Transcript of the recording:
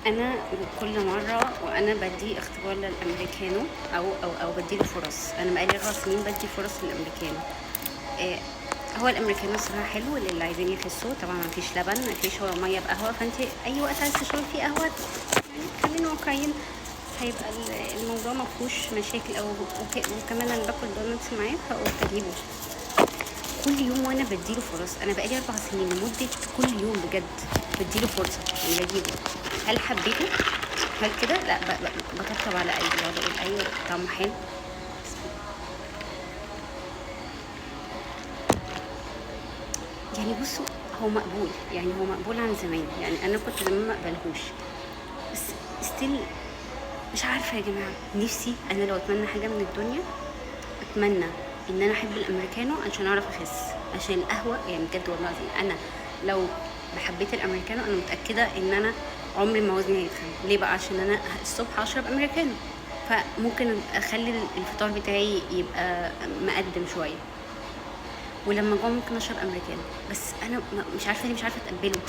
انا كل مره وانا بدي اختبار للامريكانو او بدي له فرص. انا بقالي 4 سنين بدي فرص للامريكانو. آه، هو الامريكانو صراحه حلو للي عايزين يخسوا. طبعا ما فيش لبن، ما فيش، هو ميه بقهوه، فانت اي وقت عايز تشربي فيه قهوه يعني خلينا واقعيين، هيبقى الموضوع ما فيهوش مشاكل. وكمان انا باكل دونتس معاه فقلت اجيبه كل يوم وانا بديله فرص. انا بقالي 4 سنين لمده كل يوم بجد بديله فرصه يعني بجيبه. هل حبيته؟ هل كده؟ لا، بطبطب على قلبي بقعد اقول ايوه طعمه حلو. يعني بصوا، هو مقبول، يعني هو مقبول عن زمان. يعني انا كنت زمان ما اقبلهوش، بس ستيل مش عارفه يا جماعه. نفسي انا لو اتمنى حاجه من الدنيا، اتمنى ان انا احب الامريكانو عشان اعرف اخس. عشان القهوه يعني بجد والله العظيم، انا لو حبيت الامريكانو انا متاكده ان انا عمري ما وزني هيتخن. ليه بقى؟ عشان انا الصبح اشرب امريكانو، فممكن اخلي الفطار بتاعي يبقى مقدم شويه، ولما جوع ممكن اشرب امريكانو. بس انا مش عارفه ليه مش عارفه اتقبله.